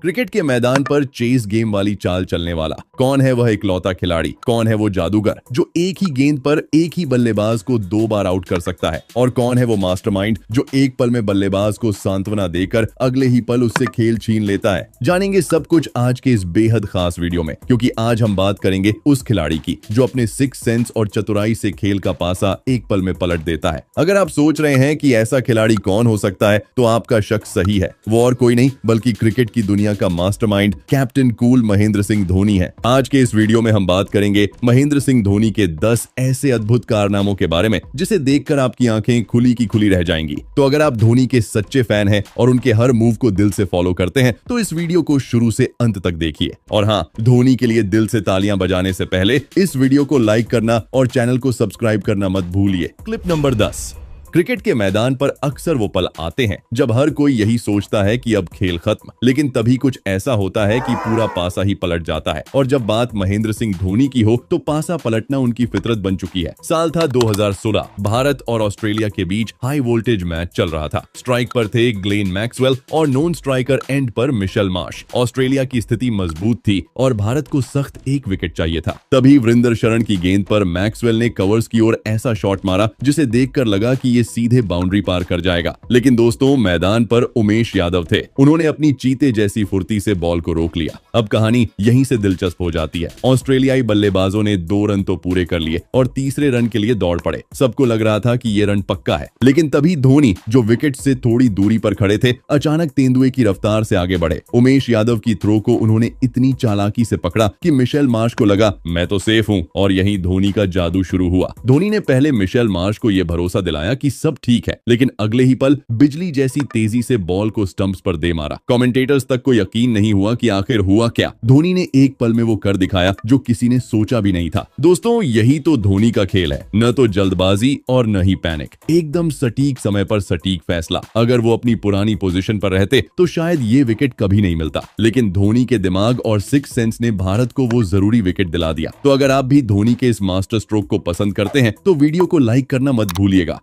Cricket के मैदान पर चेस गेम वाली चाल चलने वाला कौन है? वह इकलौता खिलाड़ी कौन है? वो जादूगर जो एक ही गेंद पर एक ही बल्लेबाज को 2 बार आउट कर सकता है। और कौन है वो मास्टरमाइंड जो एक पल में बल्लेबाज को सांत्वना देकर अगले ही पल उससे खेल छीन लेता है? जानेंगे सब कुछ आज के इस बेहद खास वीडियो में, क्योंकि आज हम बात करेंगे उस खिलाड़ी की जो अपने सिक्स सेंस और चतुराई से खेल का पासा एक पल में पलट देता है। अगर आप सोच रहे हैं कि ऐसा खिलाड़ी कौन हो सकता है, तो आपका शक सही है। वो और कोई नहीं बल्कि क्रिकेट की दुनिया का mastermind captain cool Mahendra Singh Dhoni है। आज के इस वीडियो में हम बात करेंगे महेंद्र सिंह धोनी के 10 ऐसे अद्भुत कारनामों के बारे में जिसे देखकर आपकी आंखें खुली की खुली रह जाएंगी। तो अगर आप धोनी के सच्चे फैन हैं और उनके हर मूव को दिल से फॉलो करते हैं, तो इस वीडियो को शुरू से अंत तक देखिए। और हाँ, धोनी के लिए दिल से तालियां बजाने से पहले इस वीडियो को लाइक करना और चैनल को सब्सक्राइब करना मत भूलिए। Clip number 10। क्रिकेट के मैदान पर अक्सर वो पल आते हैं जब हर कोई यही सोचता है कि अब खेल खत्म, लेकिन तभी कुछ ऐसा होता है कि पूरा पासा ही पलट जाता है। और जब बात महेंद्र सिंह धोनी की हो तो पासा पलटना उनकी फितरत बन चुकी है। साल था 2016। भारत और ऑस्ट्रेलिया के बीच हाई वोल्टेज मैच चल रहा था। स्ट्राइक पर थे ग्लेन मैक्सवेल और नॉन स्ट्राइकर एंड पर मिशेल मार्श। ऑस्ट्रेलिया की स्थिति मजबूत थी और भारत को सख्त एक विकेट चाहिए था। तभी वीरेंद्र शरण की गेंद पर मैक्सवेल ने कवर्स की ओर ऐसा शॉट मारा जिसे देखकर लगा कि ये सीधे बाउंड्री पार कर जाएगा। लेकिन दोस्तों, मैदान पर उमेश यादव थे। उन्होंने अपनी चीते जैसी फुर्ती से बॉल को रोक लिया। अब कहानी यहीं से दिलचस्प हो जाती है। ऑस्ट्रेलियाई बल्लेबाजों ने 2 रन तो पूरे कर लिए और तीसरे रन के लिए दौड़ पड़े। सबको लग रहा था कि ये रन पक्का है, लेकिन तभी धोनी, जो विकेट से थोड़ी दूरी पर खड़े थे, अचानक तेंदुए की रफ्तार से आगे बढ़े। उमेश यादव की थ्रो को उन्होंने इतनी चालाकी से पकड़ा कि मिशेल मार्श को लगा मैं तो सेफ हूं, और यहीं धोनी का जादू शुरू हुआ। धोनी ने पहले मिशेल मार्श को यह भरोसा दिलाया कि सब ठीक है, लेकिन अगले ही पल बिजली जैसी तेजी से बॉल को स्टंप्स पर दे मारा। कमेंटेटर्स तक को यकीन नहीं हुआ कि आखिर हुआ क्या। धोनी ने एक पल में वो कर दिखाया जो किसी ने सोचा भी नहीं था। दोस्तों, यही तो धोनी का खेल है, न तो जल्दबाजी और न ही पैनिक। एकदम सटीक समय पर सटीक फैसला। अगर वो अपनी पुरानी पोजीशन पर रहते तो शायद ये विकेट कभी नहीं मिलता, लेकिन धोनी के दिमाग और सिक्स सेंस ने भारत को वो जरूरी विकेट दिला दिया। तो अगर आप भी धोनी के इस मास्टर स्ट्रोक को पसंद करते हैं तो वीडियो को लाइक करना मत भूलिएगा।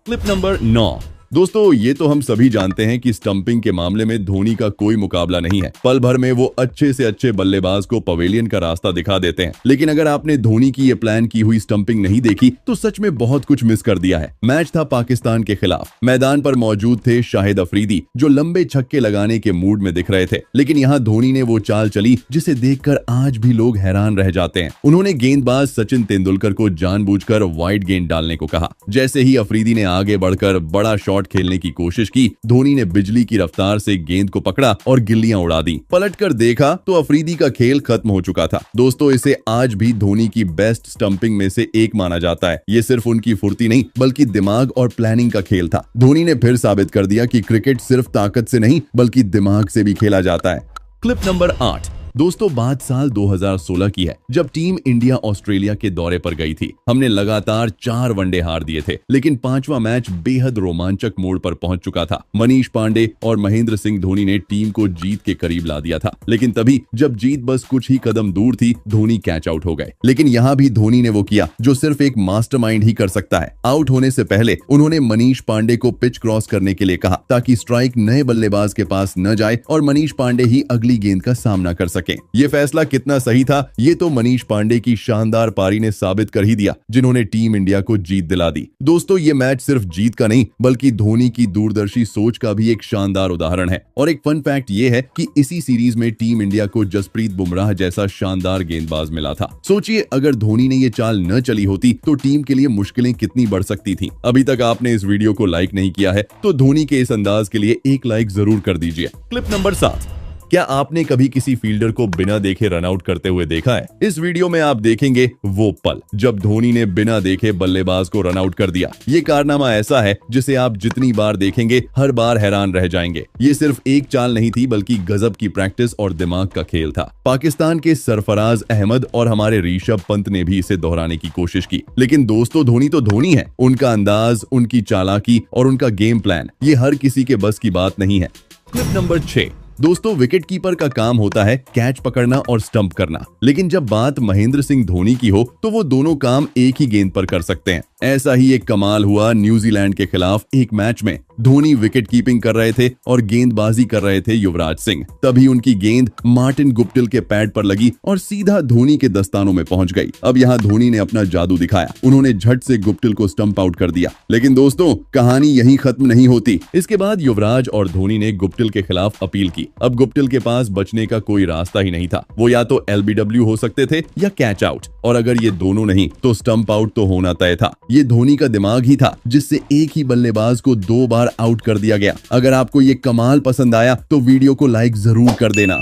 Clip number 9। दोस्तों, ये तो हम सभी जानते हैं कि स्टंपिंग के मामले में धोनी का कोई मुकाबला नहीं है। पल भर में वो अच्छे से अच्छे बल्लेबाज को पवेलियन का रास्ता दिखा देते हैं। लेकिन अगर आपने धोनी की ये प्लान की हुई स्टंपिंग नहीं देखी तो सच में बहुत कुछ मिस कर दिया है। मैच था पाकिस्तान के खिलाफ। मैदान पर मौजूद थे शाहिद अफरीदी, जो लंबे छक्के लगाने के मूड में दिख रहे थे। लेकिन यहाँ धोनी ने वो चाल चली जिसे देखकर आज भी लोग हैरान रह जाते हैं। उन्होंने गेंदबाज सचिन तेंदुलकर को जानबूझकर वाइड गेंद डालने को कहा। जैसे ही अफरीदी ने आगे बढ़कर बड़ा शॉट खेलने की कोशिश की, धोनी ने बिजली की रफ्तार से गेंद को पकड़ा और गिल्लियां उड़ा दी। पलटकर देखा तो अफरीदी का खेल खत्म हो चुका था। दोस्तों, इसे आज भी धोनी की बेस्ट स्टंपिंग में से एक माना जाता है। ये सिर्फ उनकी फुर्ती नहीं बल्कि दिमाग और प्लानिंग का खेल था। धोनी ने फिर साबित कर दिया कि क्रिकेट सिर्फ ताकत से नहीं बल्कि दिमाग से भी खेला जाता है। Clip number 8। दोस्तों, बात साल 2016 की है, जब टीम इंडिया ऑस्ट्रेलिया के दौरे पर गई थी। हमने लगातार 4 वनडे हार दिए थे, लेकिन 5वां मैच बेहद रोमांचक मोड़ पर पहुंच चुका था। मनीष पांडे और महेंद्र सिंह धोनी ने टीम को जीत के करीब ला दिया था। लेकिन तभी जब जीत बस कुछ ही कदम दूर थी, धोनी कैच आउट हो गए। लेकिन यहाँ भी धोनी ने वो किया जो सिर्फ एक मास्टरमाइंड ही कर सकता है। आउट होने से पहले उन्होंने मनीष पांडे को पिच क्रॉस करने के लिए कहा, ताकि स्ट्राइक नए बल्लेबाज के पास न जाए और मनीष पांडे ही अगली गेंद का सामना कर सके। ये फैसला कितना सही था, ये तो मनीष पांडे की शानदार पारी ने साबित कर ही दिया, जिन्होंने टीम इंडिया को जीत दिला दी। दोस्तों, ये मैच सिर्फ जीत का नहीं बल्कि धोनी की दूरदर्शी सोच का भी एक शानदार उदाहरण है। और एक फन फैक्ट ये है कि इसी सीरीज में टीम इंडिया को जसप्रीत बुमराह जैसा शानदार गेंदबाज मिला था। सोचिए, अगर धोनी ने ये चाल न चली होती तो टीम के लिए मुश्किलें कितनी बढ़ सकती थी। अभी तक आपने इस वीडियो को लाइक नहीं किया है तो धोनी के इस अंदाज के लिए एक लाइक जरूर कर दीजिए। Clip number 7। क्या आपने कभी किसी फील्डर को बिना देखे रन आउट करते हुए देखा है? इस वीडियो में आप देखेंगे वो पल जब धोनी ने बिना देखे बल्लेबाज को रन आउट कर दिया। ये कारनामा ऐसा है जिसे आप जितनी बार देखेंगे हर बार हैरान रह जाएंगे। ये सिर्फ एक चाल नहीं थी बल्कि गजब की प्रैक्टिस और दिमाग का खेल था। पाकिस्तान के सरफराज अहमद और हमारे ऋषभ पंत ने भी इसे दोहराने की कोशिश की, लेकिन दोस्तों, धोनी तो धोनी है। उनका अंदाज, उनकी चालाकी और उनका गेम प्लान, ये हर किसी के बस की बात नहीं है। Clip number 6। दोस्तों विकेट कीपर का काम होता है कैच पकड़ना और स्टंप करना, लेकिन जब बात महेंद्र सिंह धोनी की हो तो वो दोनों काम एक ही गेंद पर कर सकते हैं। ऐसा ही एक कमाल हुआ न्यूजीलैंड के खिलाफ एक मैच में। धोनी विकेट कीपिंग कर रहे थे और गेंदबाजी कर रहे थे युवराज सिंह। तभी उनकी गेंद मार्टिन गुप्टिल के पैड पर लगी और सीधा धोनी के दस्तानों में पहुंच गई। अब यहाँ धोनी ने अपना जादू दिखाया, उन्होंने झट से गुप्टिल को स्टंप आउट कर दिया। लेकिन दोस्तों कहानी यहीं खत्म नहीं होती। इसके बाद युवराज और धोनी ने गुप्टिल के खिलाफ अपील की। अब गुप्टिल के पास बचने का कोई रास्ता ही नहीं था। वो या तो LBW हो सकते थे या कैच आउट, और अगर ये दोनों नहीं तो स्टंप आउट तो होना तय था। ये धोनी का दिमाग ही था जिससे एक ही बल्लेबाज को 2 बार आउट कर दिया गया। अगर आपको ये कमाल पसंद आया तो वीडियो को लाइक जरूर कर देना।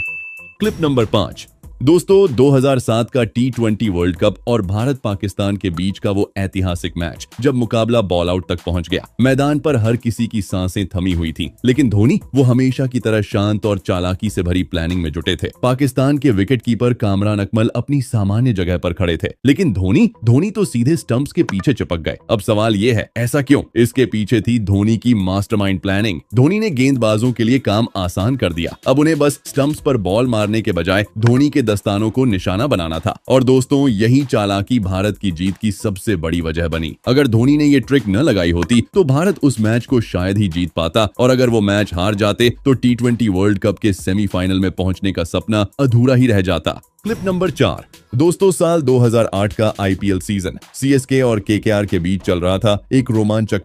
Clip number 5। दोस्तों 2007 का T20 वर्ल्ड कप और भारत पाकिस्तान के बीच का वो ऐतिहासिक मैच जब मुकाबला बॉल आउट तक पहुंच गया। मैदान पर हर किसी की सांसें थमी हुई थी, लेकिन धोनी वो हमेशा की तरह शांत और चालाकी से भरी प्लानिंग में जुटे थे। पाकिस्तान के विकेट कीपर कामरान अकमल अपनी सामान्य जगह पर खड़े थे, लेकिन धोनी तो सीधे स्टंप्स के पीछे चिपक गए। अब सवाल ये है, ऐसा क्यों? इसके पीछे थी धोनी की मास्टरमाइंड प्लानिंग। धोनी ने गेंदबाजों के लिए काम आसान कर दिया। अब उन्हें बस स्टंप्स पर बॉल मारने के बजाय धोनी के दस्तानों को निशाना बनाना था। और दोस्तों यही चालाकी भारत की जीत की सबसे बड़ी वजह बनी। अगर धोनी ने ये ट्रिक न लगाई होती तो भारत उस मैच को शायद ही जीत पाता, और अगर वो मैच हार जाते तो T20 वर्ल्ड कप के सेमीफाइनल में पहुंचने का सपना अधूरा ही रह जाता। Clip number 4। दोस्तों साल 2008 का IPL सीजन CSK और KKR के बीच चल रहा था एक रोमांचक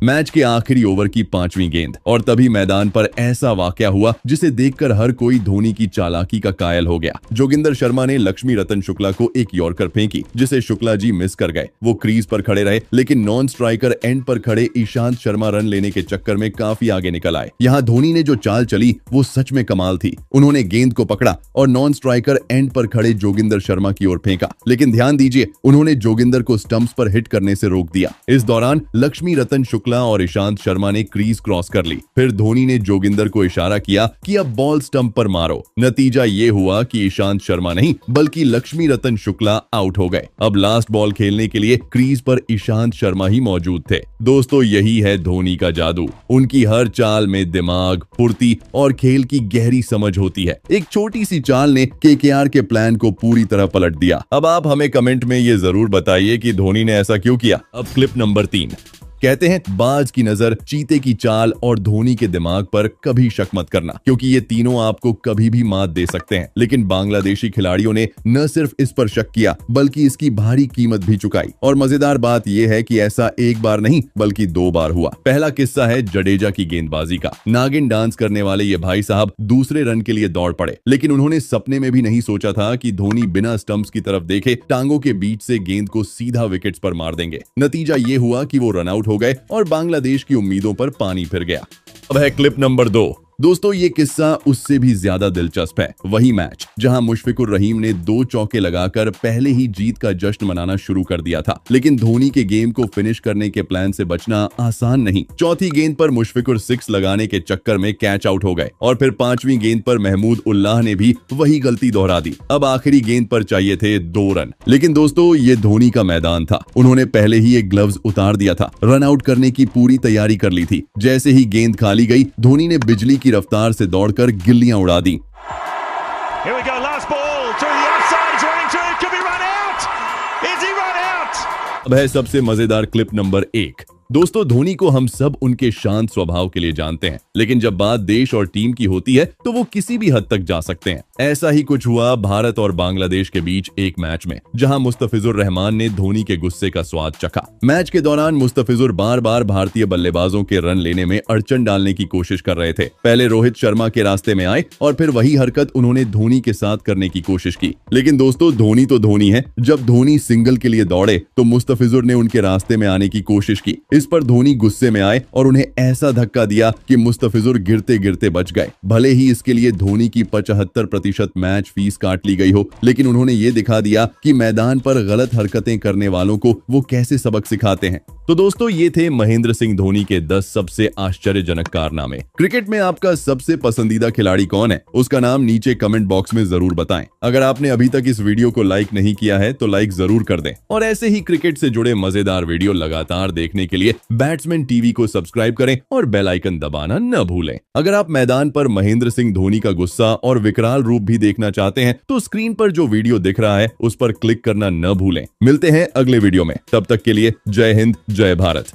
मैच के आखिरी ओवर की 5वीं गेंद, और तभी मैदान पर ऐसा वाकया हुआ जिसे देखकर हर कोई धोनी की चालाकी का कायल हो गया। जोगिंदर शर्मा ने लक्ष्मी रतन शुक्ला को एक यॉर्कर फेंकी जिसे शुक्ला जी मिस कर गए। वो क्रीज पर खड़े रहे, लेकिन नॉन स्ट्राइकर एंड पर खड़े ईशांत शर्मा रन लेने के चक्कर में काफी आगे निकल आए। यहाँ धोनी ने जो चाल चली वो सच में कमाल थी। उन्होंने गेंद को पकड़ा और नॉन स्ट्राइकर एंड पर खड़े जोगिंदर शर्मा की ओर फेंका, लेकिन ध्यान दीजिए उन्होंने जोगिंदर को स्टंप्स पर हिट करने से रोक दिया। इस दौरान लक्ष्मी रतन शुक्ला और ईशांत शर्मा ने क्रीज क्रॉस कर ली। फिर धोनी ने जोगिंदर को इशारा किया कि अब बॉल स्टंप पर मारो। नतीजा ये हुआ कि ईशांत शर्मा नहीं बल्कि लक्ष्मी रतन शुक्ला आउट हो गए। अब लास्ट बॉल खेलने के लिए क्रीज पर ईशांत शर्मा ही मौजूद थे। दोस्तों यही है धोनी का जादू। उनकी हर चाल में दिमाग, फुर्ती और खेल की गहरी समझ होती है। एक छोटी सी चाल ने KKR के प्लान को पूरी तरह पलट दिया। अब आप हमें कमेंट में ये जरूर बताइए कि धोनी ने ऐसा क्यों किया। अब क्लिप नंबर 3। कहते हैं बाज की नजर, चीते की चाल और धोनी के दिमाग पर कभी शक मत करना, क्योंकि ये तीनों आपको कभी भी मात दे सकते हैं। लेकिन बांग्लादेशी खिलाड़ियों ने न सिर्फ इस पर शक किया बल्कि इसकी भारी कीमत भी चुकाई। और मजेदार बात यह है कि ऐसा एक बार नहीं बल्कि 2 बार हुआ। पहला किस्सा है जडेजा की गेंदबाजी का। नागिन डांस करने वाले ये भाई साहब दूसरे रन के लिए दौड़ पड़े, लेकिन उन्होंने सपने में भी नहीं सोचा था कि धोनी बिना स्टंप्स की तरफ देखे टांगों के बीच से गेंद को सीधा विकेट्स पर मार देंगे। नतीजा ये हुआ कि वो रन आउट हो गए और बांग्लादेश की उम्मीदों पर पानी फिर गया। अब है क्लिप नंबर 2। दोस्तों ये किस्सा उससे भी ज्यादा दिलचस्प है। वही मैच जहां मुशफिकुर रहीम ने 2 चौके लगाकर पहले ही जीत का जश्न मनाना शुरू कर दिया था, लेकिन धोनी के गेम को फिनिश करने के प्लान से बचना आसान नहीं। चौथी गेंद पर मुशफिकुर 6 लगाने के चक्कर में कैच आउट हो गए, और फिर 5वीं गेंद पर महमूद उल्लाह ने भी वही गलती दोहरा दी। अब आखिरी गेंद पर चाहिए थे 2 रन, लेकिन दोस्तों ये धोनी का मैदान था। उन्होंने पहले ही एक ग्लव्स उतार दिया था, रन आउट करने की पूरी तैयारी कर ली थी। जैसे ही गेंद खाली गई धोनी ने बिजली की रफ्तार से दौड़कर गिल्लियां उड़ा दी। अब है सबसे मजेदार क्लिप नंबर 1। दोस्तों धोनी को हम सब उनके शांत स्वभाव के लिए जानते हैं, लेकिन जब बात देश और टीम की होती है तो वो किसी भी हद तक जा सकते हैं। ऐसा ही कुछ हुआ भारत और बांग्लादेश के बीच एक मैच में, जहां मुस्तफिजुर रहमान ने धोनी के गुस्से का स्वाद चखा। मैच के दौरान मुस्तफिजुर बार बार भारतीय बल्लेबाजों के रन लेने में अड़चन डालने की कोशिश कर रहे थे। पहले रोहित शर्मा के रास्ते में आए और फिर वही हरकत उन्होंने धोनी के साथ करने की कोशिश की। लेकिन दोस्तों धोनी तो धोनी है। जब धोनी सिंगल के लिए दौड़े तो मुस्तफिजुर ने उनके रास्ते में आने की कोशिश की। इस पर धोनी गुस्से में आए और उन्हें ऐसा धक्का दिया कि मुस्तफिजुर गिरते गिरते बच गए। भले ही इसके लिए धोनी की 75% मैच फीस काट ली गई हो, लेकिन उन्होंने ये दिखा दिया कि मैदान पर गलत हरकतें करने वालों को वो कैसे सबक सिखाते हैं। तो दोस्तों ये थे महेंद्र सिंह धोनी के 10 सबसे आश्चर्यजनक कारनामे। क्रिकेट में आपका सबसे पसंदीदा खिलाड़ी कौन है, उसका नाम नीचे कमेंट बॉक्स में जरूर बताएं। अगर आपने अभी तक इस वीडियो को लाइक नहीं किया है तो लाइक जरूर कर दें, और ऐसे ही क्रिकेट से जुड़े मजेदार वीडियो लगातार देखने के लिए लिए बैट्समैन टीवी को सब्सक्राइब करें और बेल आइकन दबाना न भूलें। अगर आप मैदान पर महेंद्र सिंह धोनी का गुस्सा और विकराल रूप भी देखना चाहते हैं तो स्क्रीन पर जो वीडियो दिख रहा है उस पर क्लिक करना न भूलें। मिलते हैं अगले वीडियो में, तब तक के लिए जय हिंद, जय भारत।